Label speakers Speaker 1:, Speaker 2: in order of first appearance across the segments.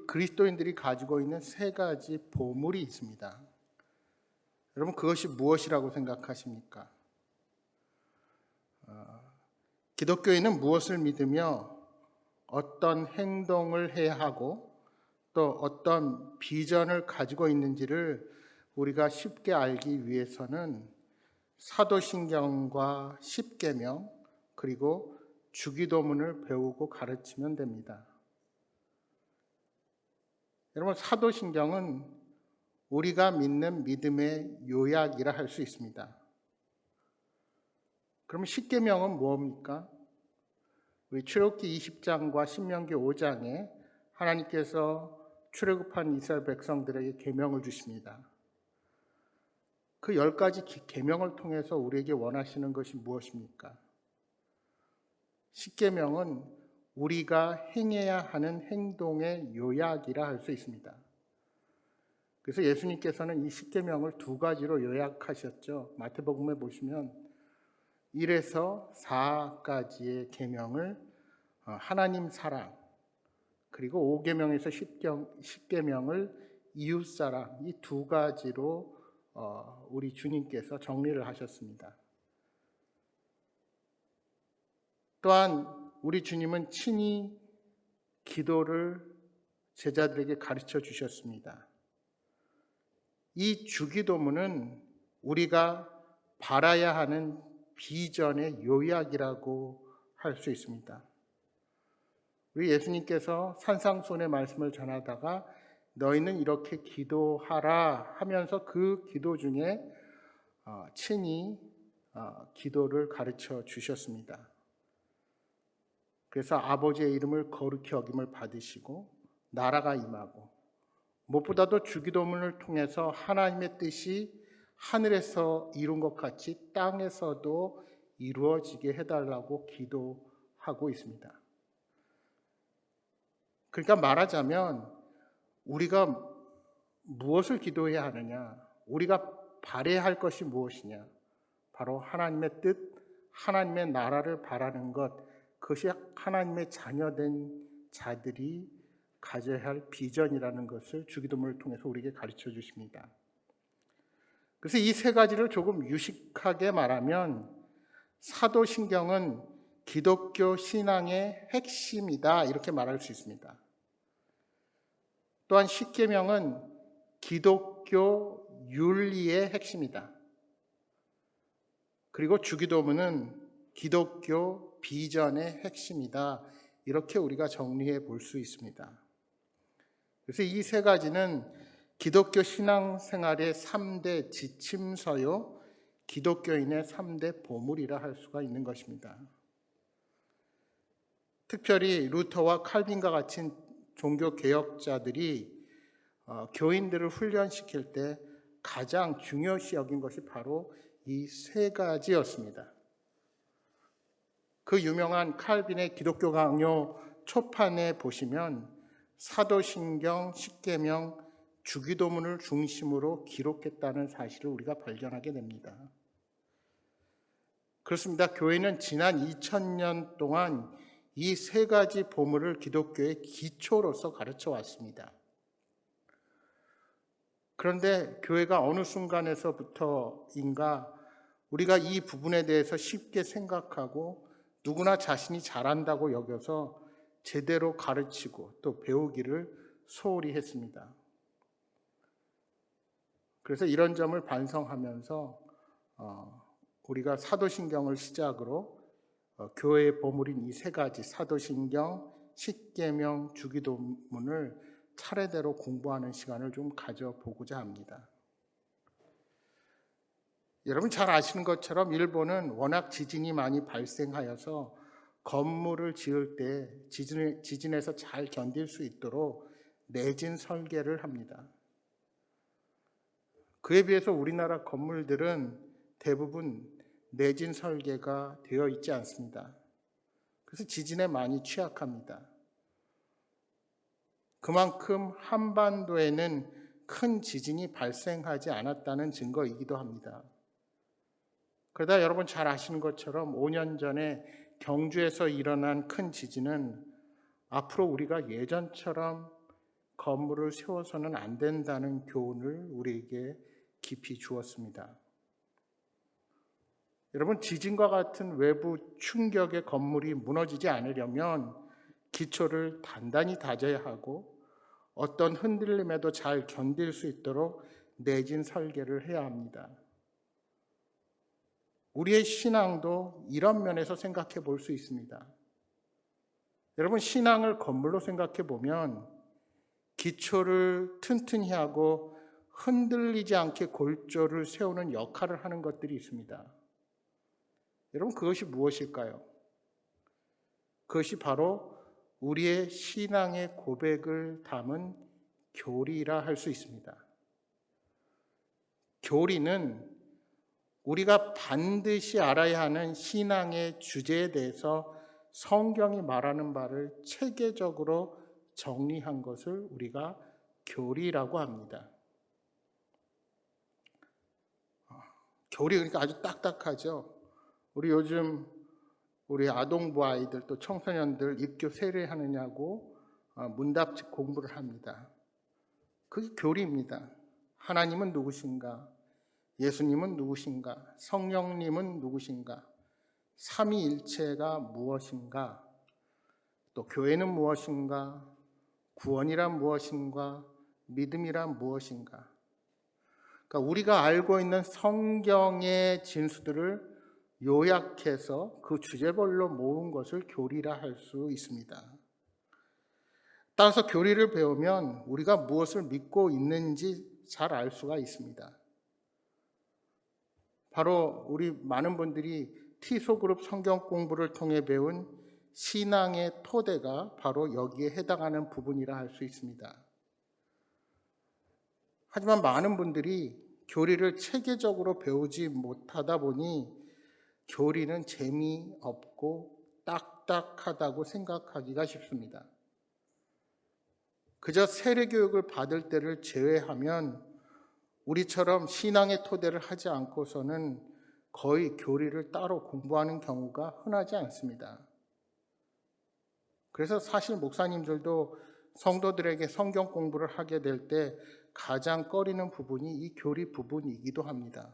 Speaker 1: 그리스도인들이 가지고 있는 세 가지 보물이 있습니다. 여러분, 그것이 무엇이라고 생각하십니까? 기독교인은 무엇을 믿으며 어떤 행동을 해야 하고 또 어떤 비전을 가지고 있는지를 우리가 쉽게 알기 위해서는 사도신경과 십계명 그리고 주기도문을 배우고 가르치면 됩니다. 여러분, 사도신경은 우리가 믿는 믿음의 요약이라 할 수 있습니다. 그럼 십계명은 뭡니까? 우리 출애굽기 20장과 신명기 5장에 하나님께서 출애굽한 이스라엘 백성들에게 계명을 주십니다. 그 10가지 계명을 통해서 우리에게 원하시는 것이 무엇입니까? 십계명은 우리가 행해야 하는 행동의 요약이라 할 수 있습니다. 그래서 예수님께서는 이 십계명을 두 가지로 요약하셨죠. 마태복음에 보시면 1에서 4가지의 계명을 하나님 사랑, 그리고 5계명에서 10계명을 이웃 사랑, 이 두 가지로 우리 주님께서 정리를 하셨습니다. 또한 우리 주님은 친히 기도를 제자들에게 가르쳐 주셨습니다. 이 주기도문은 우리가 바라야 하는 비전의 요약이라고 할 수 있습니다. 우리 예수님께서 산상수훈의 말씀을 전하다가 너희는 이렇게 기도하라 하면서 그 기도 중에 친히 기도를 가르쳐 주셨습니다. 그래서 아버지의 이름을 거룩히 여김을 받으시고 나라가 임하고 무엇보다도 주기도문을 통해서 하나님의 뜻이 하늘에서 이룬 것 같이 땅에서도 이루어지게 해달라고 기도하고 있습니다. 그러니까 말하자면 우리가 무엇을 기도해야 하느냐, 우리가 바라야 할 것이 무엇이냐, 바로 하나님의 뜻, 하나님의 나라를 바라는 것, 그것이 하나님의 자녀된 자들이 가져야 할 비전이라는 것을 주기도문을 통해서 우리에게 가르쳐 주십니다. 그래서 이 세 가지를 조금 유식하게 말하면 사도신경은 기독교 신앙의 핵심이다, 이렇게 말할 수 있습니다. 또한 십계명은 기독교 윤리의 핵심이다. 그리고 주기도문은 기독교 비전의 핵심이다, 이렇게 우리가 정리해 볼 수 있습니다. 그래서 이 세 가지는 기독교 신앙생활의 3대 지침서요, 기독교인의 3대 보물이라 할 수가 있는 것입니다. 특별히 루터와 칼빈과 같은 종교 개혁자들이 교인들을 훈련시킬 때 가장 중요시 여긴 것이 바로 이 세 가지였습니다. 그 유명한 칼빈의 기독교 강요 초판에 보시면 사도신경, 십계명, 주기도문을 중심으로 기록했다는 사실을 우리가 발견하게 됩니다. 그렇습니다. 교회는 지난 2000년 동안 이 세 가지 보물을 기독교의 기초로서 가르쳐 왔습니다. 그런데 교회가 어느 순간에서부터인가 우리가 이 부분에 대해서 쉽게 생각하고 누구나 자신이 잘한다고 여겨서 제대로 가르치고 또 배우기를 소홀히 했습니다. 그래서 이런 점을 반성하면서 우리가 사도신경을 시작으로 교회의 보물인 이 세 가지 사도신경, 십계명, 주기도문을 차례대로 공부하는 시간을 좀 가져보고자 합니다. 여러분 잘 아시는 것처럼 일본은 워낙 지진이 많이 발생하여서 건물을 지을 때 지진에서 잘 견딜 수 있도록 내진 설계를 합니다. 그에 비해서 우리나라 건물들은 대부분 내진 설계가 되어 있지 않습니다. 그래서 지진에 많이 취약합니다. 그만큼 한반도에는 큰 지진이 발생하지 않았다는 증거이기도 합니다. 그러다 여러분 잘 아시는 것처럼 5년 전에 경주에서 일어난 큰 지진은 앞으로 우리가 예전처럼 건물을 세워서는 안 된다는 교훈을 우리에게 깊이 주었습니다. 여러분, 지진과 같은 외부 충격에 건물이 무너지지 않으려면 기초를 단단히 다져야 하고 어떤 흔들림에도 잘 견딜 수 있도록 내진 설계를 해야 합니다. 우리의 신앙도 이런 면에서 생각해 볼 수 있습니다. 여러분, 신앙을 건물로 생각해 보면 기초를 튼튼히 하고 흔들리지 않게 골조를 세우는 역할을 하는 것들이 있습니다. 여러분, 그것이 무엇일까요? 그것이 바로 우리의 신앙의 고백을 담은 교리라 할 수 있습니다. 교리는 우리가 반드시 알아야 하는 신앙의 주제에 대해서 성경이 말하는 바를 체계적으로 정리한 것을 우리가 교리라고 합니다. 교리 그러니까 아주 딱딱하죠. 우리 요즘 우리 아동부 아이들 또 청소년들 입교 세례하느냐고 문답집 공부를 합니다. 그게 교리입니다. 하나님은 누구신가? 예수님은 누구신가? 성령님은 누구신가? 삼위일체가 무엇인가? 또 교회는 무엇인가? 구원이란 무엇인가? 믿음이란 무엇인가? 그러니까 우리가 알고 있는 성경의 진수들을 요약해서 그 주제별로 모은 것을 교리라 할 수 있습니다. 따라서 교리를 배우면 우리가 무엇을 믿고 있는지 잘 알 수가 있습니다. 바로 우리 많은 분들이 티소그룹 성경 공부를 통해 배운 신앙의 토대가 바로 여기에 해당하는 부분이라 할 수 있습니다. 하지만 많은 분들이 교리를 체계적으로 배우지 못하다 보니 교리는 재미없고 딱딱하다고 생각하기가 쉽습니다. 그저 세례교육을 받을 때를 제외하면 우리처럼 신앙의 토대를 하지 않고서는 거의 교리를 따로 공부하는 경우가 흔하지 않습니다. 그래서 사실 목사님들도 성도들에게 성경 공부를 하게 될 때 가장 꺼리는 부분이 이 교리 부분이기도 합니다.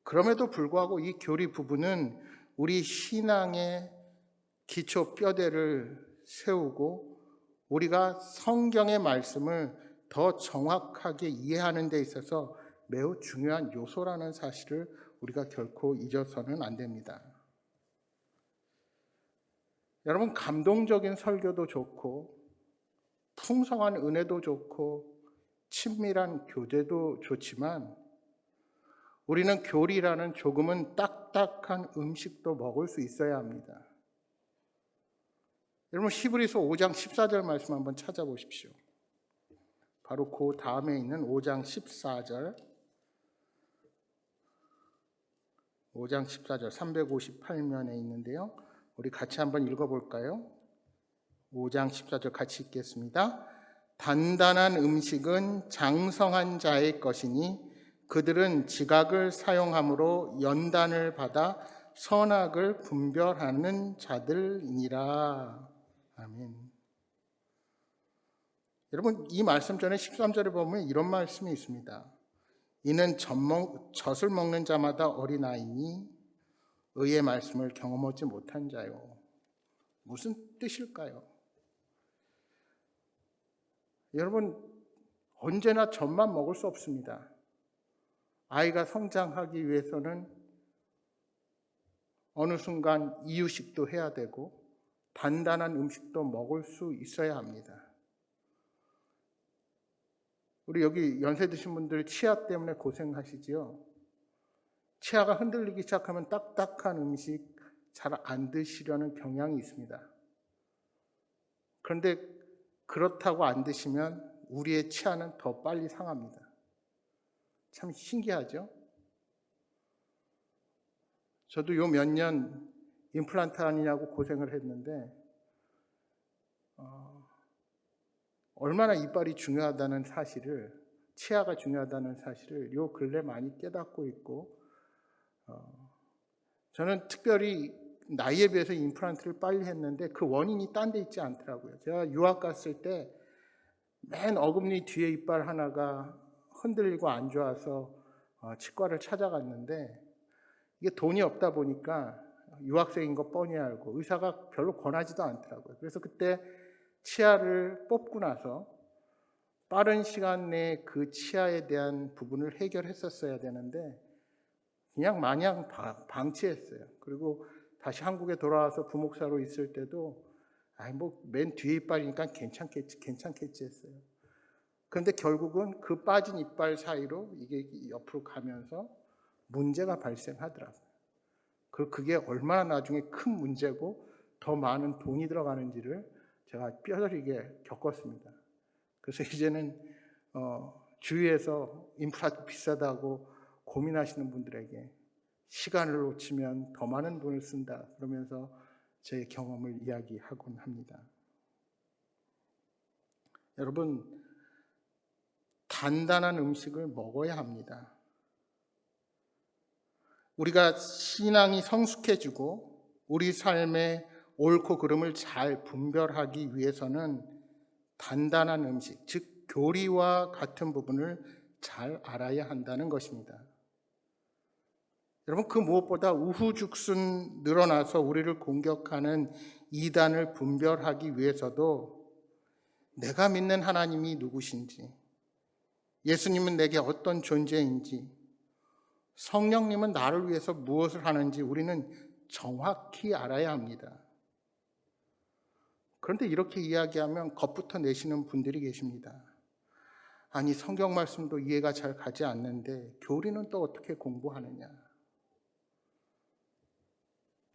Speaker 1: 그럼에도 불구하고 이 교리 부분은 우리 신앙의 기초 뼈대를 세우고 우리가 성경의 말씀을 더 정확하게 이해하는 데 있어서 매우 중요한 요소라는 사실을 우리가 결코 잊어서는 안 됩니다. 여러분, 감동적인 설교도 좋고 풍성한 은혜도 좋고 친밀한 교제도 좋지만 우리는 교리라는 조금은 딱딱한 음식도 먹을 수 있어야 합니다. 여러분, 히브리서 5장 14절 말씀 한번 찾아보십시오. 바로 그 다음에 있는 5장 14절 358면에 있는데요. 우리 같이 한번 읽어볼까요? 5장 14절 같이 읽겠습니다. 단단한 음식은 장성한 자의 것이니 그들은 지각을 사용함으로 연단을 받아 선악을 분별하는 자들이니라. 아멘. 여러분, 이 말씀 전에 13절에 보면 이런 말씀이 있습니다. 이는 젖을 먹는 자마다 어린아이니 의의 말씀을 경험하지 못한 자요. 무슨 뜻일까요? 여러분, 언제나 젖만 먹을 수 없습니다. 아이가 성장하기 위해서는 어느 순간 이유식도 해야 되고 단단한 음식도 먹을 수 있어야 합니다. 우리 여기 연세 드신 분들 치아 때문에 고생하시지요? 치아가 흔들리기 시작하면 딱딱한 음식 잘 안 드시려는 경향이 있습니다. 그런데 그렇다고 안 드시면 우리의 치아는 더 빨리 상합니다. 참 신기하죠? 저도 요 몇 년 임플란트 아니냐고 고생을 했는데 얼마나 이빨이 중요하다는 사실을, 치아가 중요하다는 사실을 요 근래 많이 깨닫고 있고 저는 특별히 나이에 비해서 임플란트를 빨리 했는데 그 원인이 딴 데 있지 않더라고요. 제가 유학 갔을 때 맨 어금니 뒤에 이빨 하나가 흔들리고 안 좋아서 치과를 찾아갔는데 이게 돈이 없다 보니까 유학생인 거 뻔히 알고 의사가 별로 권하지도 않더라고요. 그래서 그때 치아를 뽑고 나서 빠른 시간 내에 그 치아에 대한 부분을 해결했었어야 되는데 그냥 마냥 방치했어요. 그리고 다시 한국에 돌아와서 부목사로 있을 때도 맨 뒤에 이빨이니까 괜찮겠지 했어요. 그런데 결국은 그 빠진 이빨 사이로 이게 옆으로 가면서 문제가 발생하더라고요. 그게 얼마나 나중에 큰 문제고 더 많은 돈이 들어가는지를 제가 뼈저리게 겪었습니다. 그래서 이제는 주위에서 임플란트 비싸다고 고민하시는 분들에게 시간을 놓치면 더 많은 돈을 쓴다 그러면서 제 경험을 이야기하곤 합니다. 여러분, 단단한 음식을 먹어야 합니다. 우리가 신앙이 성숙해지고 우리 삶의 옳고 그름을 잘 분별하기 위해서는 단단한 음식, 즉 교리와 같은 부분을 잘 알아야 한다는 것입니다. 여러분, 그 무엇보다 우후죽순 늘어나서 우리를 공격하는 이단을 분별하기 위해서도 내가 믿는 하나님이 누구신지, 예수님은 내게 어떤 존재인지, 성령님은 나를 위해서 무엇을 하는지 우리는 정확히 알아야 합니다. 그런데 이렇게 이야기하면 겁부터 내시는 분들이 계십니다. 아니, 성경 말씀도 이해가 잘 가지 않는데 교리는 또 어떻게 공부하느냐.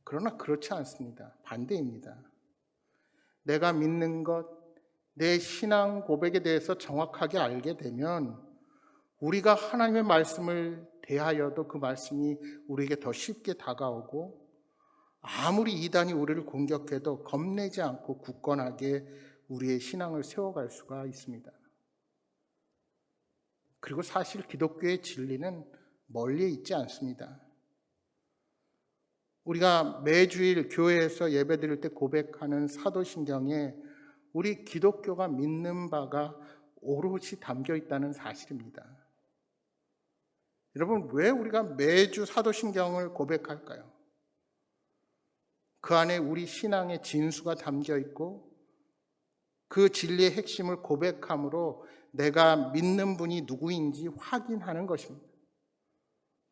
Speaker 1: 그러나 그렇지 않습니다. 반대입니다. 내가 믿는 것, 내 신앙 고백에 대해서 정확하게 알게 되면 우리가 하나님의 말씀을 대하여도 그 말씀이 우리에게 더 쉽게 다가오고 아무리 이단이 우리를 공격해도 겁내지 않고 굳건하게 우리의 신앙을 세워갈 수가 있습니다. 그리고 사실 기독교의 진리는 멀리 있지 않습니다. 우리가 매주일 교회에서 예배드릴 때 고백하는 사도신경에 우리 기독교가 믿는 바가 오롯이 담겨 있다는 사실입니다. 여러분, 왜 우리가 매주 사도신경을 고백할까요? 그 안에 우리 신앙의 진수가 담겨 있고 그 진리의 핵심을 고백함으로 내가 믿는 분이 누구인지 확인하는 것입니다.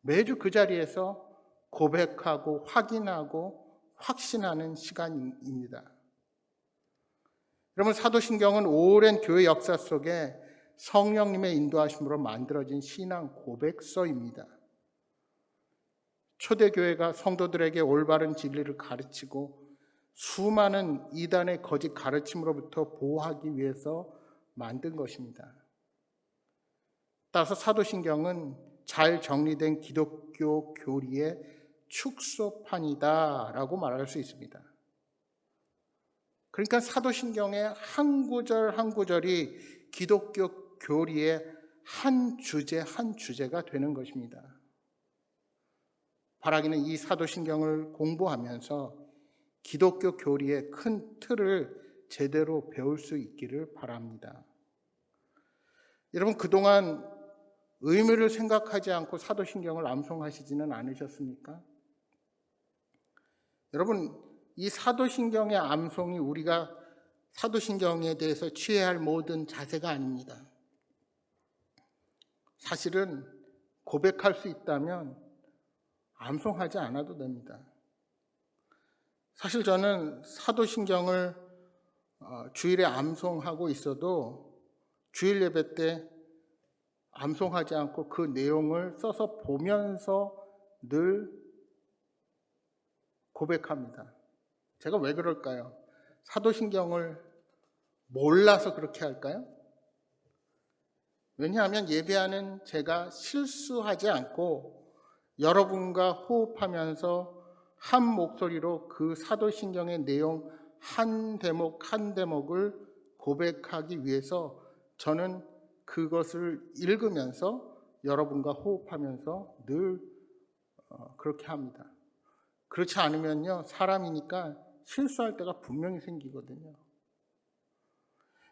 Speaker 1: 매주 그 자리에서 고백하고 확인하고 확신하는 시간입니다. 여러분, 사도신경은 오랜 교회 역사 속에 성령님의 인도하심으로 만들어진 신앙 고백서입니다. 초대교회가 성도들에게 올바른 진리를 가르치고 수많은 이단의 거짓 가르침으로부터 보호하기 위해서 만든 것입니다. 따라서 사도신경은 잘 정리된 기독교 교리의 축소판이다라고 말할 수 있습니다. 그러니까 사도신경의 한 구절 한 구절이 기독교 교리의 한 주제가 되는 것입니다. 바라기는 이 사도신경을 공부하면서 기독교 교리의 큰 틀을 제대로 배울 수 있기를 바랍니다. 여러분, 그동안 의미를 생각하지 않고 사도신경을 암송하시지는 않으셨습니까? 여러분, 이 사도신경의 암송이 우리가 사도신경에 대해서 취해야 할 모든 자세가 아닙니다. 사실은 고백할 수 있다면 암송하지 않아도 됩니다. 사실 저는 사도신경을 주일에 암송하고 있어도 주일 예배 때 암송하지 않고 그 내용을 써서 보면서 늘 고백합니다. 제가 왜 그럴까요? 사도신경을 몰라서 그렇게 할까요? 왜냐하면 예배하는 제가 실수하지 않고 여러분과 호흡하면서 한 목소리로 그 사도신경의 내용 한 대목 한 대목을 고백하기 위해서 저는 그것을 읽으면서 여러분과 호흡하면서 늘 그렇게 합니다. 그렇지 않으면요, 사람이니까 실수할 때가 분명히 생기거든요.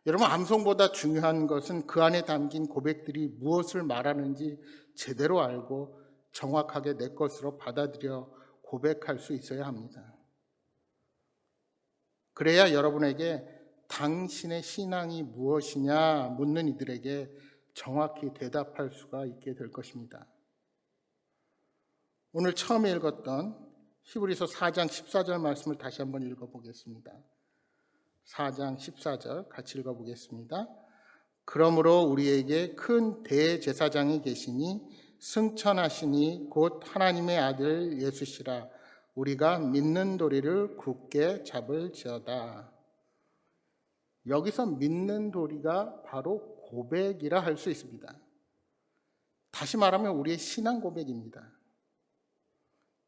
Speaker 1: 여러분, 암송보다 중요한 것은 그 안에 담긴 고백들이 무엇을 말하는지 제대로 알고 정확하게 내 것으로 받아들여 고백할 수 있어야 합니다. 그래야 여러분에게 당신의 신앙이 무엇이냐 묻는 이들에게 정확히 대답할 수가 있게 될 것입니다. 오늘 처음에 읽었던 히브리서 4장 14절 말씀을 다시 한번 읽어보겠습니다. 4장 14절 같이 읽어보겠습니다. 그러므로 우리에게 큰 대제사장이 계시니 승천하시니 곧 하나님의 아들 예수시라. 우리가 믿는 도리를 굳게 잡을지어다. 여기서 믿는 도리가 바로 고백이라 할 수 있습니다. 다시 말하면 우리의 신앙 고백입니다.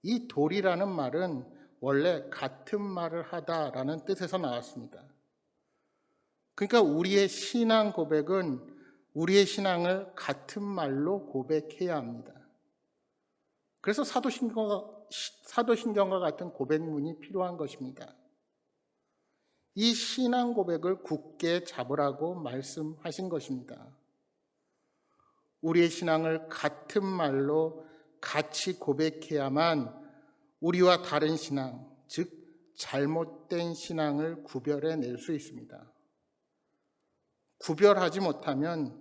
Speaker 1: 이 도리라는 말은 원래 같은 말을 하다라는 뜻에서 나왔습니다. 그러니까 우리의 신앙 고백은 우리의 신앙을 같은 말로 고백해야 합니다. 그래서 사도신경과 같은 고백문이 필요한 것입니다. 이 신앙 고백을 굳게 잡으라고 말씀하신 것입니다. 우리의 신앙을 같은 말로 같이 고백해야만 우리와 다른 신앙, 즉 잘못된 신앙을 구별해낼 수 있습니다. 구별하지 못하면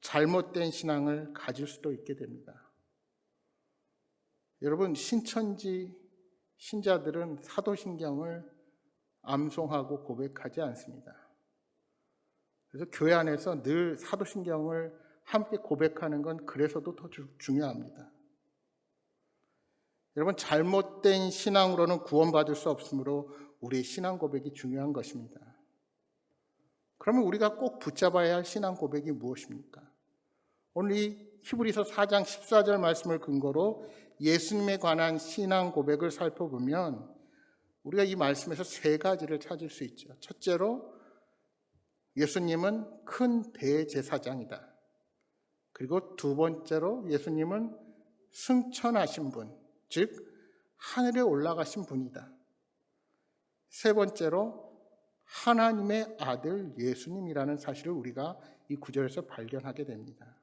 Speaker 1: 잘못된 신앙을 가질 수도 있게 됩니다. 여러분, 신천지 신자들은 사도신경을 암송하고 고백하지 않습니다. 그래서 교회 안에서 늘 사도신경을 함께 고백하는 건 그래서도 더 중요합니다. 여러분, 잘못된 신앙으로는 구원받을 수 없으므로 우리의 신앙 고백이 중요한 것입니다. 그러면 우리가 꼭 붙잡아야 할 신앙 고백이 무엇입니까? 오늘 이 히브리서 4장 14절 말씀을 근거로 예수님에 관한 신앙 고백을 살펴보면 우리가 이 말씀에서 세 가지를 찾을 수 있죠. 첫째로 예수님은 큰 대제사장이다. 그리고 두 번째로 예수님은 승천하신 분, 즉 하늘에 올라가신 분이다. 세 번째로 하나님의 아들 예수님이라는 사실을 우리가 이 구절에서 발견하게 됩니다.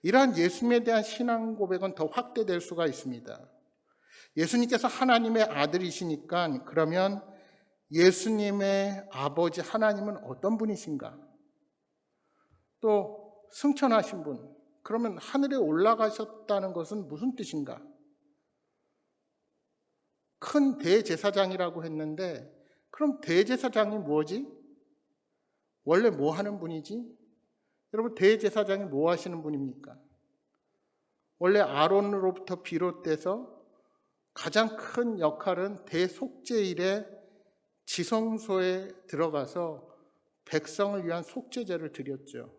Speaker 1: 이러한 예수님에 대한 신앙 고백은 더 확대될 수가 있습니다. 예수님께서 하나님의 아들이시니까 그러면 예수님의 아버지 하나님은 어떤 분이신가? 또 승천하신 분, 그러면 하늘에 올라가셨다는 것은 무슨 뜻인가? 큰 대제사장이라고 했는데 그럼 대제사장이 뭐지? 원래 뭐 하는 분이지? 여러분, 대제사장이 뭐 하시는 분입니까? 원래 아론으로부터 비롯돼서 가장 큰 역할은 대속죄일에 지성소에 들어가서 백성을 위한 속죄제를 드렸죠.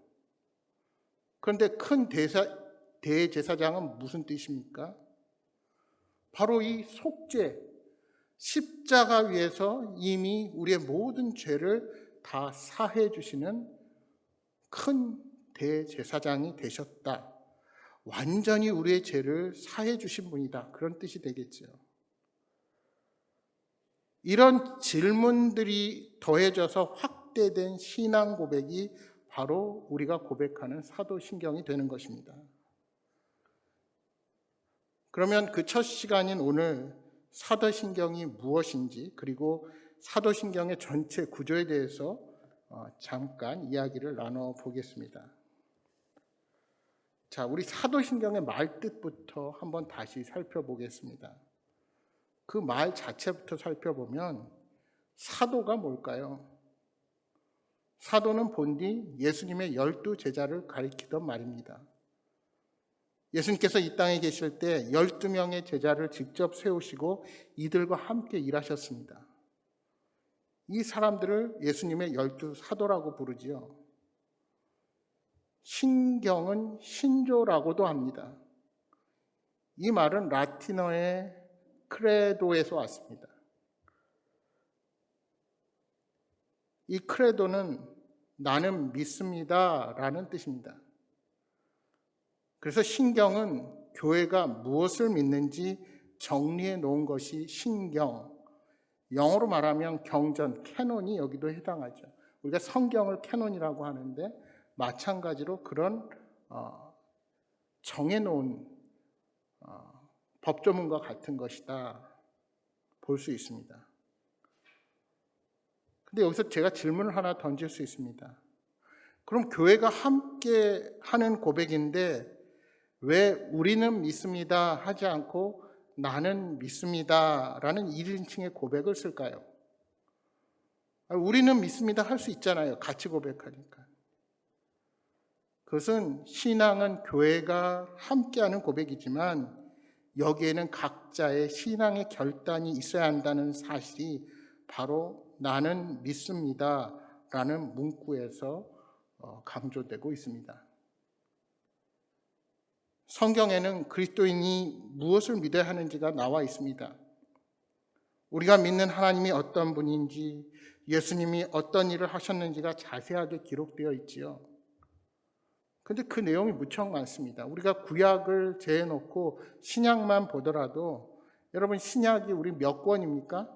Speaker 1: 그런데 큰 대제사장은 무슨 뜻입니까? 바로 이 속죄, 십자가 위에서 이미 우리의 모든 죄를 다 사해 주시는 큰 대제사장이 되셨다. 완전히 우리의 죄를 사해 주신 분이다. 그런 뜻이 되겠죠. 이런 질문들이 더해져서 확대된 신앙 고백이 바로 우리가 고백하는 사도신경이 되는 것입니다. 그러면 그 첫 시간인 오늘 사도신경이 무엇인지, 그리고 사도신경의 전체 구조에 대해서 잠깐 이야기를 나눠보겠습니다. 자, 우리 사도신경의 말뜻부터 한번 다시 살펴보겠습니다. 그 말 자체부터 살펴보면 사도가 뭘까요? 사도는 본디 예수님의 12제자를 가리키던 말입니다. 예수님께서 이 땅에 계실 때 12명의 제자를 직접 세우시고 이들과 함께 일하셨습니다. 이 사람들을 예수님의 12사도라고 부르지요. 신경은 신조라고도 합니다. 이 말은 라틴어의 크레도에서 왔습니다. 이 크레도는 나는 믿습니다 라는 뜻입니다. 그래서 신경은 교회가 무엇을 믿는지 정리해 놓은 것이 신경, 영어로 말하면 경전, 캐논이 여기도 해당하죠. 우리가 성경을 캐논이라고 하는데 마찬가지로 그런 정해놓은 법조문과 같은 것이다 볼 수 있습니다. 근데 여기서 제가 질문을 하나 던질 수 있습니다. 그럼 교회가 함께 하는 고백인데 왜 우리는 믿습니다 하지 않고 나는 믿습니다 라는 1인칭의 고백을 쓸까요? 우리는 믿습니다 할 수 있잖아요. 같이 고백하니까. 그것은 신앙은 교회가 함께하는 고백이지만 여기에는 각자의 신앙의 결단이 있어야 한다는 사실이 바로 나는 믿습니다 라는 문구에서 강조되고 있습니다. 성경에는 그리스도인이 무엇을 믿어야 하는지가 나와 있습니다. 우리가 믿는 하나님이 어떤 분인지, 예수님이 어떤 일을 하셨는지가 자세하게 기록되어 있지요. 그런데 그 내용이 무척 많습니다. 우리가 구약을 제해놓고 신약만 보더라도 여러분 신약이 우리 몇 권입니까?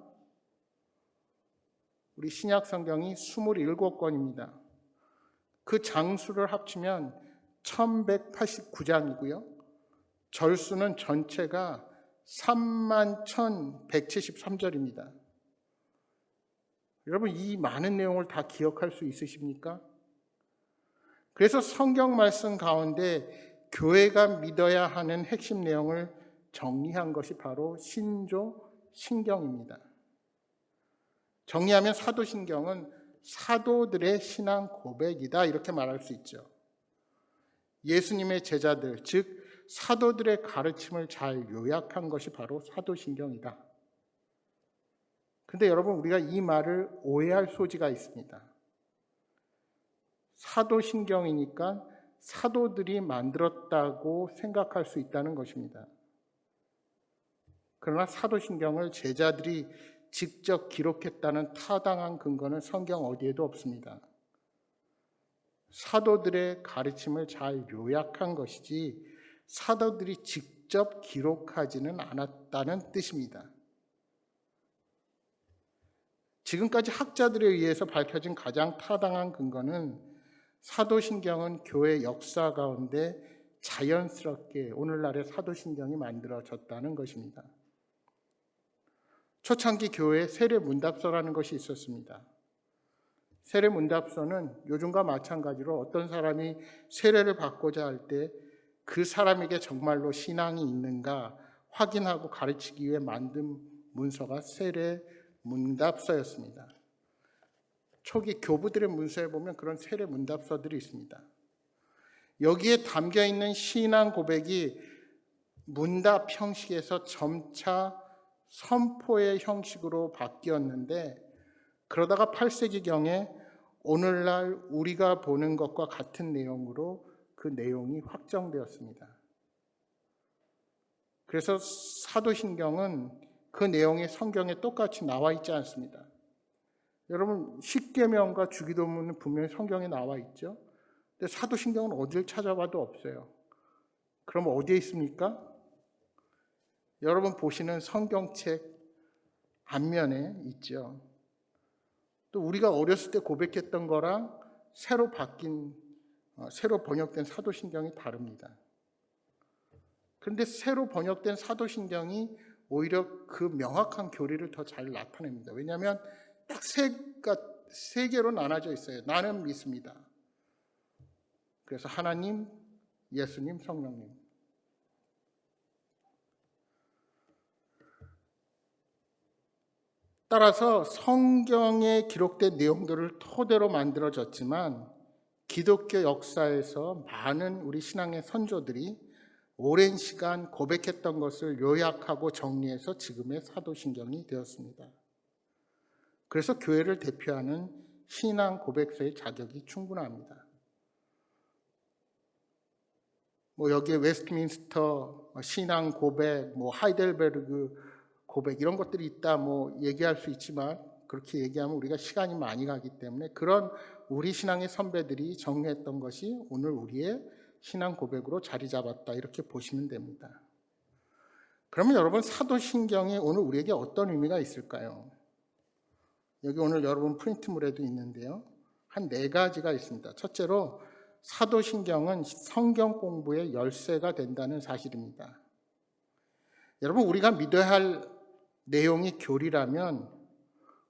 Speaker 1: 우리 신약 성경이 27권입니다. 그 장수를 합치면 1189장이고요. 절수는 전체가 31,173절입니다. 여러분 이 많은 내용을 다 기억할 수 있으십니까? 그래서 성경 말씀 가운데 교회가 믿어야 하는 핵심 내용을 정리한 것이 바로 신조 신경입니다. 정리하면 사도신경은 사도들의 신앙 고백이다 이렇게 말할 수 있죠. 예수님의 제자들, 즉 사도들의 가르침을 잘 요약한 것이 바로 사도신경이다. 그런데 여러분 우리가 이 말을 오해할 소지가 있습니다. 사도신경이니까 사도들이 만들었다고 생각할 수 있다는 것입니다. 그러나 사도신경을 제자들이 직접 기록했다는 타당한 근거는 성경 어디에도 없습니다. 사도들의 가르침을 잘 요약한 것이지 사도들이 직접 기록하지는 않았다는 뜻입니다. 지금까지 학자들에 의해서 밝혀진 가장 타당한 근거는 사도신경은 교회 역사 가운데 자연스럽게 오늘날의 사도신경이 만들어졌다는 것입니다. 초창기 교회에 세례문답서라는 것이 있었습니다. 세례문답서는 요즘과 마찬가지로 어떤 사람이 세례를 받고자 할 때 그 사람에게 정말로 신앙이 있는가 확인하고 가르치기 위해 만든 문서가 세례문답서였습니다. 초기 교부들의 문서에 보면 그런 세례문답서들이 있습니다. 여기에 담겨있는 신앙 고백이 문답 형식에서 점차 선포의 형식으로 바뀌었는데 그러다가 8세기경에 오늘날 우리가 보는 것과 같은 내용으로 그 내용이 확정되었습니다. 그래서 사도신경은 그 내용이 성경에 똑같이 나와 있지 않습니다. 여러분 십계명과 주기도문은 분명히 성경에 나와 있죠. 근데 사도신경은 어딜 찾아봐도 없어요. 그럼 어디에 있습니까? 여러분 보시는 성경책 앞면에 있죠. 또 우리가 어렸을 때 고백했던 거랑 새로 번역된 사도신경이 다릅니다. 그런데 새로 번역된 사도신경이 오히려 그 명확한 교리를 더 잘 나타냅니다. 왜냐하면 딱 세 개로 나눠져 있어요. 나는 믿습니다. 그래서 하나님, 예수님, 성령님. 따라서 성경에 기록된 내용들을 토대로 만들어졌지만 기독교 역사에서 많은 우리 신앙의 선조들이 오랜 시간 고백했던 것을 요약하고 정리해서 지금의 사도신경이 되었습니다. 그래서 교회를 대표하는 신앙 고백서의 자격이 충분합니다. 여기에 웨스트민스터 신앙 고백, 하이델베르그 고백 이런 것들이 있다 얘기할 수 있지만 그렇게 얘기하면 우리가 시간이 많이 가기 때문에 그런 우리 신앙의 선배들이 정리했던 것이 오늘 우리의 신앙 고백으로 자리 잡았다 이렇게 보시면 됩니다. 그러면 여러분, 사도신경이 오늘 우리에게 어떤 의미가 있을까요? 여기 오늘 여러분 프린트물에도 있는데요. 한 4가지가 있습니다. 첫째로 사도신경은 성경 공부의 열쇠가 된다는 사실입니다. 여러분, 우리가 믿어야 할 내용이 교리라면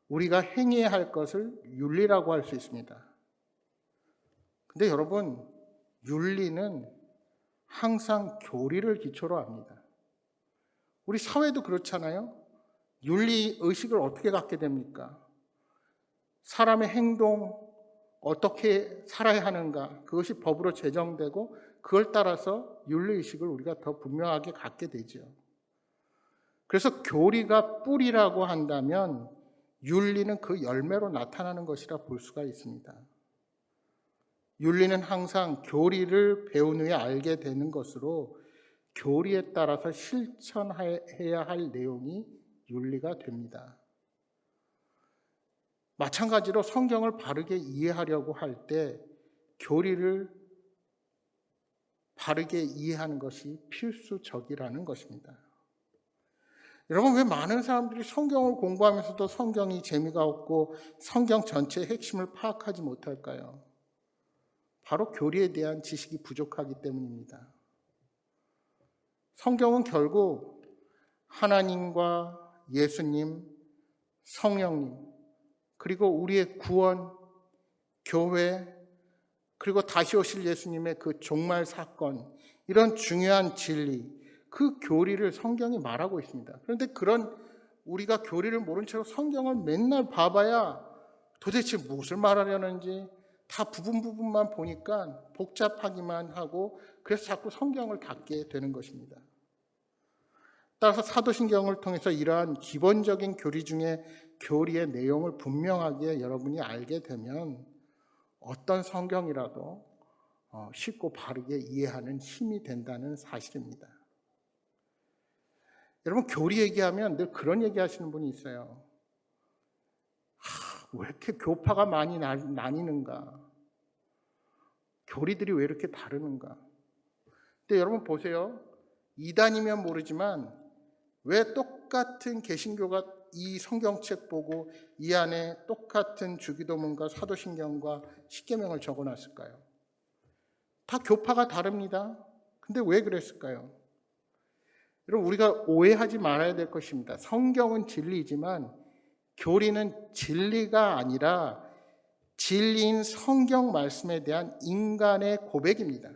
Speaker 1: 우리가 행해야 할 것을 윤리라고 할 수 있습니다. 근데 여러분, 윤리는 항상 교리를 기초로 합니다. 우리 사회도 그렇잖아요. 윤리 의식을 어떻게 갖게 됩니까? 사람의 행동, 어떻게 살아야 하는가, 그것이 법으로 제정되고 그걸 따라서 윤리의식을 우리가 더 분명하게 갖게 되죠. 그래서 교리가 뿌리라고 한다면 윤리는 그 열매로 나타나는 것이라 볼 수가 있습니다. 윤리는 항상 교리를 배운 후에 알게 되는 것으로 교리에 따라서 실천해야 할 내용이 윤리가 됩니다. 마찬가지로 성경을 바르게 이해하려고 할 때 교리를 바르게 이해하는 것이 필수적이라는 것입니다. 여러분, 왜 많은 사람들이 성경을 공부하면서도 성경이 재미가 없고 성경 전체의 핵심을 파악하지 못할까요? 바로 교리에 대한 지식이 부족하기 때문입니다. 성경은 결국 하나님과 예수님, 성령님, 그리고 우리의 구원, 교회, 그리고 다시 오실 예수님의 그 종말 사건, 이런 중요한 진리, 그 교리를 성경이 말하고 있습니다. 그런데 그런 우리가 교리를 모른 채로 성경을 맨날 봐봐야 도대체 무엇을 말하려는지 다 부분만 보니까 복잡하기만 하고, 그래서 자꾸 성경을 닫게 되는 것입니다. 따라서 사도신경을 통해서 이러한 기본적인 교리 중에 교리의 내용을 분명하게 여러분이 알게 되면 어떤 성경이라도 쉽고 바르게 이해하는 힘이 된다는 사실입니다. 여러분, 교리 얘기하면 늘 그런 얘기 하시는 분이 있어요. 왜 이렇게 교파가 많이 나뉘는가? 교리들이 왜 이렇게 다르는가? 근데 여러분 보세요. 이단이면 모르지만 왜 똑같은 개신교가 이 성경책 보고 이 안에 똑같은 주기도문과 사도신경과 십계명을 적어놨을까요? 다 교파가 다릅니다. 근데 왜 그랬을까요? 여러분, 우리가 오해하지 말아야 될 것입니다. 성경은 진리이지만 교리는 진리가 아니라 진리인 성경 말씀에 대한 인간의 고백입니다.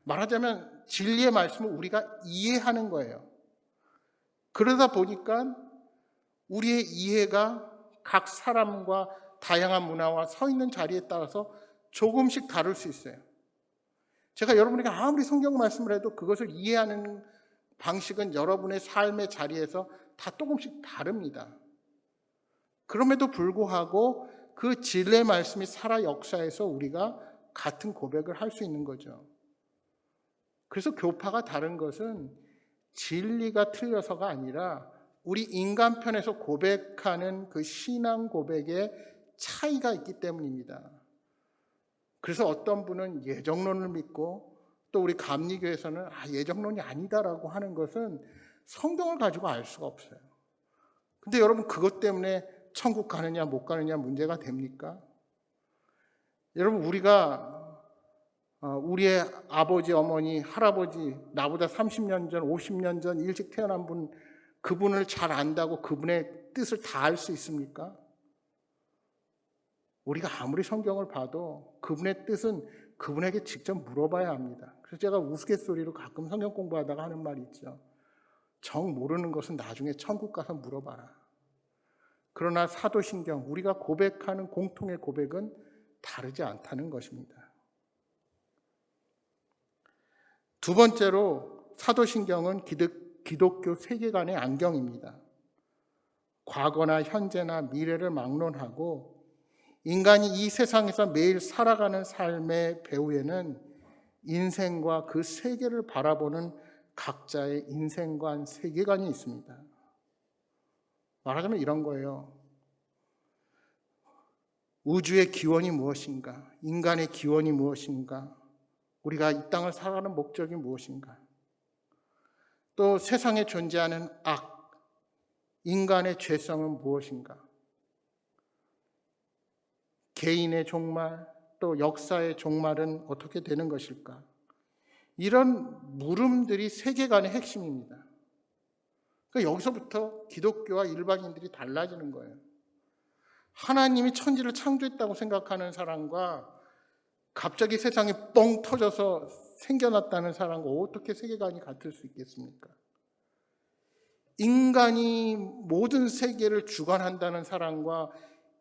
Speaker 1: 말하자면 진리의 말씀을 우리가 이해하는 거예요. 그러다 보니까 우리의 이해가 각 사람과 다양한 문화와 서 있는 자리에 따라서 조금씩 다를 수 있어요. 제가 여러분에게 아무리 성경 말씀을 해도 그것을 이해하는 방식은 여러분의 삶의 자리에서 다 조금씩 다릅니다. 그럼에도 불구하고 그 진리의 말씀이 살아 역사에서 우리가 같은 고백을 할 수 있는 거죠. 그래서 교파가 다른 것은 진리가 틀려서가 아니라 우리 인간편에서 고백하는 그 신앙 고백에 차이가 있기 때문입니다. 그래서 어떤 분은 예정론을 믿고 또 우리 감리교에서는 예정론이 아니다라고 하는 것은 성경을 가지고 알 수가 없어요. 근데 여러분, 그것 때문에 천국 가느냐 못 가느냐 문제가 됩니까? 여러분, 우리의 아버지, 어머니, 할아버지, 나보다 30년 전, 50년 전 일찍 태어난 분, 그분을 잘 안다고 그분의 뜻을 다 알 수 있습니까? 우리가 아무리 성경을 봐도 그분의 뜻은 그분에게 직접 물어봐야 합니다. 그래서 제가 우스갯소리로 가끔 성경 공부하다가 하는 말이 있죠. 정 모르는 것은 나중에 천국 가서 물어봐라. 그러나 사도신경, 우리가 고백하는 공통의 고백은 다르지 않다는 것입니다. 두 번째로 사도신경은 기독교 세계관의 안경입니다. 과거나 현재나 미래를 막론하고 인간이 이 세상에서 매일 살아가는 삶의 배후에는 인생과 그 세계를 바라보는 각자의 인생관, 세계관이 있습니다. 말하자면 이런 거예요. 우주의 기원이 무엇인가? 인간의 기원이 무엇인가? 우리가 이 땅을 살아가는 목적이 무엇인가? 또 세상에 존재하는 악, 인간의 죄성은 무엇인가? 개인의 종말, 또 역사의 종말은 어떻게 되는 것일까? 이런 물음들이 세계관의 핵심입니다. 그러니까 여기서부터 기독교와 일반인들이 달라지는 거예요. 하나님이 천지를 창조했다고 생각하는 사람과 갑자기 세상이 뻥 터져서 생겨났다는 사람과 어떻게 세계관이 같을 수 있겠습니까? 인간이 모든 세계를 주관한다는 사람과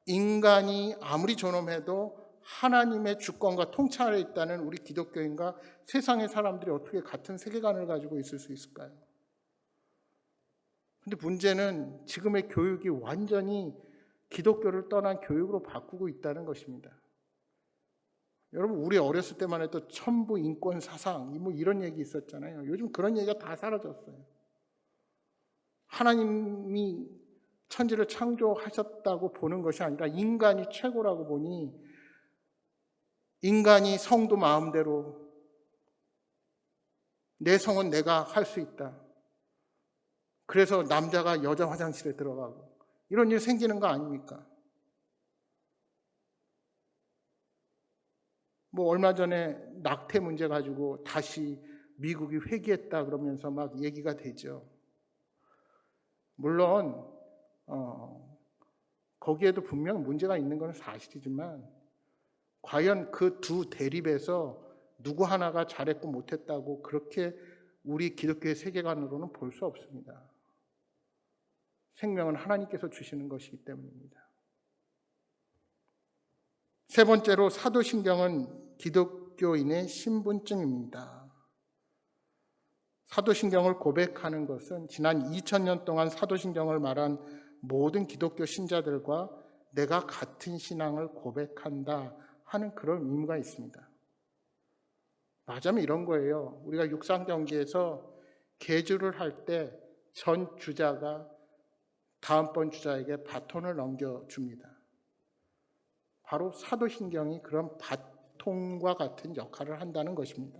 Speaker 1: 인간이 아무리 존엄해도 하나님의 주권과 통치 아래 있다는 우리 기독교인과 세상의 사람들이 어떻게 같은 세계관을 가지고 있을 수 있을까요? 근데 문제는 지금의 교육이 완전히 기독교를 떠난 교육으로 바꾸고 있다는 것입니다. 여러분, 우리 어렸을 때만 해도 천부 인권 사상 뭐 이런 얘기 있었잖아요. 요즘 그런 얘기가 다 사라졌어요. 하나님이 천지를 창조하셨다고 보는 것이 아니라 인간이 최고라고 보니 인간이 성도 마음대로 내 성은 내가 할 수 있다. 그래서 남자가 여자 화장실에 들어가고 이런 일 생기는 거 아닙니까? 뭐 얼마 전에 낙태 문제 가지고 다시 미국이 회귀했다 그러면서 막 얘기가 되죠. 물론 거기에도 분명 문제가 있는 건 사실이지만 과연 그 두 대립에서 누구 하나가 잘했고 못했다고 그렇게 우리 기독교의 세계관으로는 볼 수 없습니다. 생명은 하나님께서 주시는 것이기 때문입니다. 세 번째로 사도신경은 기독교인의 신분증입니다. 사도신경을 고백하는 것은 지난 2000년 동안 사도신경을 말한 모든 기독교 신자들과 내가 같은 신앙을 고백한다 하는 그런 의무가 있습니다. 맞으면 이런 거예요. 우리가 육상경기에서 계주를 할 때 전 주자가 다음번 주자에게 바톤을 넘겨줍니다. 바로 사도신경이 그런 바통과 같은 역할을 한다는 것입니다.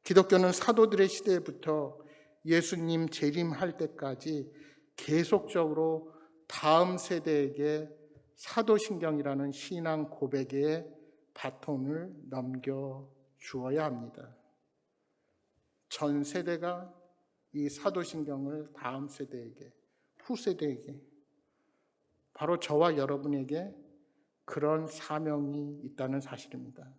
Speaker 1: 기독교는 사도들의 시대부터 예수님 재림할 때까지 계속적으로 다음 세대에게 사도신경이라는 신앙 고백의 바톤을 넘겨주어야 합니다. 전 세대가 이 사도신경을 다음 세대에게, 후세대에게, 바로 저와 여러분에게 그런 사명이 있다는 사실입니다.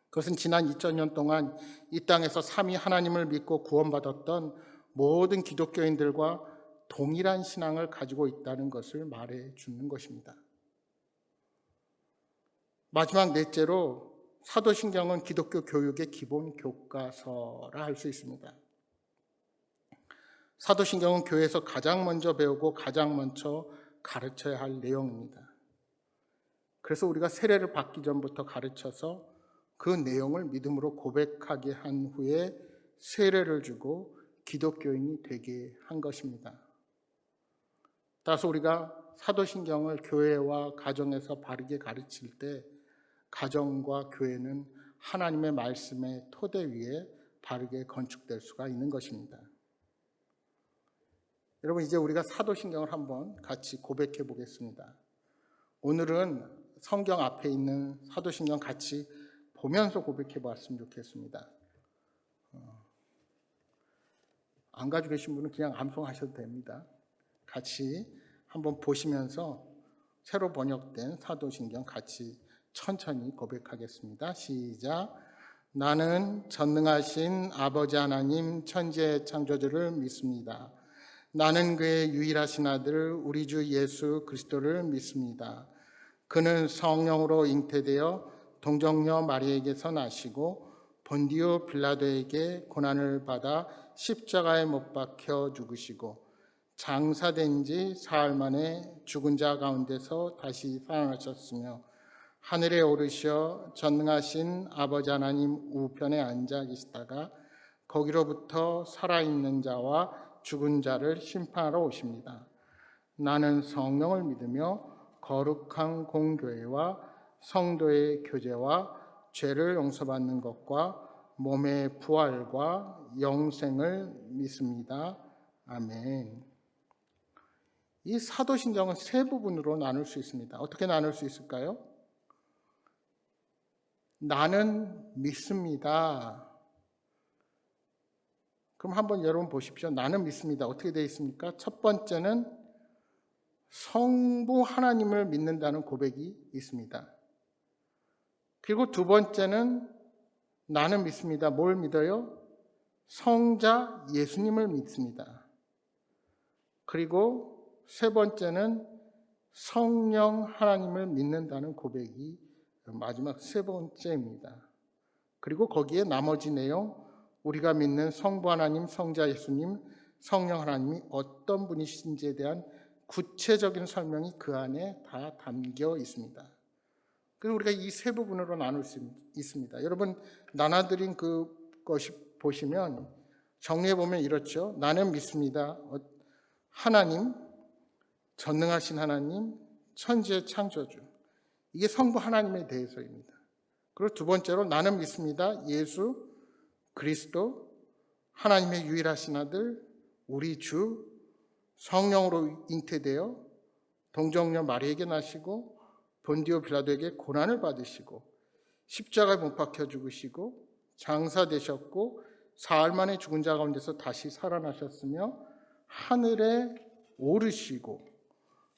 Speaker 1: 그것은 지난 2000년 동안 이 땅에서 삼위 하나님을 믿고 구원받았던 모든 기독교인들과 동일한 신앙을 가지고 있다는 것을 말해주는 것입니다. 마지막 넷째로 사도신경은 기독교 교육의 기본 교과서라 할 수 있습니다. 사도신경은 교회에서 가장 먼저 배우고 가장 먼저 가르쳐야 할 내용입니다. 그래서 우리가 세례를 받기 전부터 가르쳐서 그 내용을 믿음으로 고백하게 한 후에 세례를 주고 기독교인이 되게 한 것입니다. 따라서 우리가 사도신경을 교회와 가정에서 바르게 가르칠 때 가정과 교회는 하나님의 말씀의 토대 위에 바르게 건축될 수가 있는 것입니다. 여러분, 이제 우리가 사도신경을 한번 같이 고백해 보겠습니다. 오늘은 성경 앞에 있는 사도신경 같이 보면서 고백해 보았으면 좋겠습니다. 안 가지고 계신 분은 그냥 암송하셔도 됩니다. 같이 한번 보시면서 새로 번역된 사도신경 같이 천천히 고백하겠습니다. 시작. 나는 전능하신 아버지 하나님 천지의 창조주를 믿습니다. 나는 그의 유일하신 아들 우리 주 예수 그리스도를 믿습니다. 그는 성령으로 잉태되어 동정녀 마리에게서 나시고 본디오 빌라도에게 고난을 받아 십자가에 못 박혀 죽으시고 장사된 지 사흘 만에 죽은 자 가운데서 다시 살아나셨으며 하늘에 오르셔 전능하신 아버지 하나님 우편에 앉아 계시다가 거기로부터 살아있는 자와 죽은 자를 심판하러 오십니다. 나는 성령을 믿으며 거룩한 공교회와 성도의 교제와 죄를 용서받는 것과 몸의 부활과 영생을 믿습니다. 아멘. 이 사도신경은 세 부분으로 나눌 수 있습니다. 어떻게 나눌 수 있을까요? 나는 믿습니다. 그럼 한번 여러분 보십시오. 나는 믿습니다. 어떻게 되어 있습니까? 첫 번째는 성부 하나님을 믿는다는 고백이 있습니다. 그리고 두 번째는 나는 믿습니다. 뭘 믿어요? 성자 예수님을 믿습니다. 그리고 세 번째는 성령 하나님을 믿는다는 고백이 마지막 세 번째입니다. 그리고 거기에 나머지 내용, 우리가 믿는 성부 하나님, 성자 예수님, 성령 하나님이 어떤 분이신지에 대한 구체적인 설명이 그 안에 다 담겨 있습니다. 그리고 우리가 이 세 부분으로 나눌 수 있습니다. 여러분, 나눠드린 그것이 보시면 정리해 보면 이렇죠. 나는 믿습니다. 하나님, 전능하신 하나님, 천지의 창조주. 이게 성부 하나님에 대해서입니다. 그리고 두 번째로 나는 믿습니다. 예수 그리스도, 하나님의 유일하신 아들, 우리 주, 성령으로 잉태되어 동정녀 마리에게 나시고 본디오 빌라도에게 고난을 받으시고 십자가에 못 박혀 죽으시고 장사되셨고 사흘 만에 죽은 자 가운데서 다시 살아나셨으며 하늘에 오르시고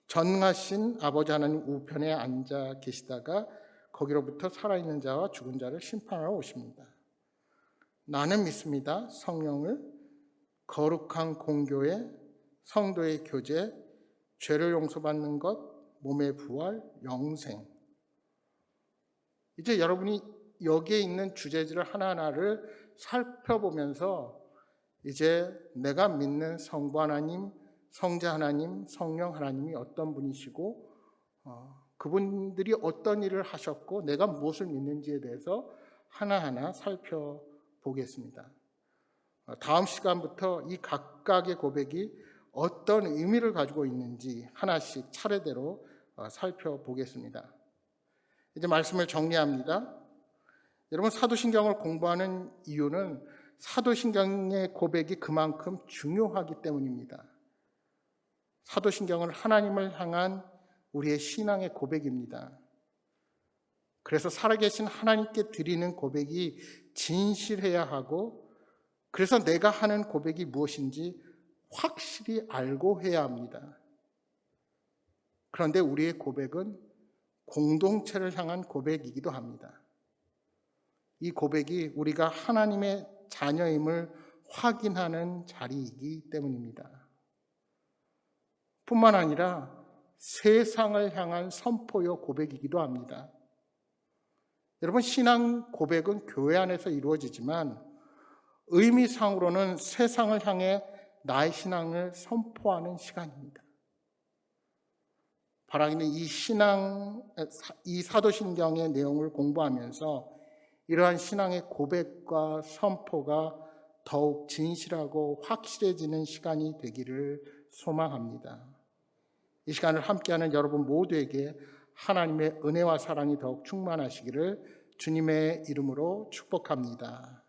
Speaker 1: 전능하신 아버지 하나님 우편에 앉아 계시다가 거기로부터 살아있는 자와 죽은 자를 심판하러 오십니다. 나는 믿습니다. 성령을 거룩한 공교회, 성도의 교제, 죄를 용서받는 것, 몸의 부활, 영생. 이제 여러분이 여기에 있는 주제들을 하나하나를 살펴보면서 이제 내가 믿는 성부 하나님, 성자 하나님, 성령 하나님이 어떤 분이시고 그분들이 어떤 일을 하셨고 내가 무엇을 믿는지에 대해서 하나하나 살펴보겠습니다. 다음 시간부터 이 각각의 고백이 어떤 의미를 가지고 있는지 하나씩 차례대로 살펴보겠습니다. 이제 말씀을 정리합니다. 여러분, 사도신경을 공부하는 이유는 사도신경의 고백이 그만큼 중요하기 때문입니다. 사도신경은 하나님을 향한 우리의 신앙의 고백입니다. 그래서 살아계신 하나님께 드리는 고백이 진실해야 하고, 그래서 내가 하는 고백이 무엇인지 확실히 알고 해야 합니다. 그런데 우리의 고백은 공동체를 향한 고백이기도 합니다. 이 고백이 우리가 하나님의 자녀임을 확인하는 자리이기 때문입니다. 뿐만 아니라 세상을 향한 선포요 고백이기도 합니다. 여러분, 신앙 고백은 교회 안에서 이루어지지만 의미상으로는 세상을 향해 나의 신앙을 선포하는 시간입니다. 바라기는 이 사도신경의 내용을 공부하면서 이러한 신앙의 고백과 선포가 더욱 진실하고 확실해지는 시간이 되기를 소망합니다. 이 시간을 함께하는 여러분 모두에게 하나님의 은혜와 사랑이 더욱 충만하시기를 주님의 이름으로 축복합니다.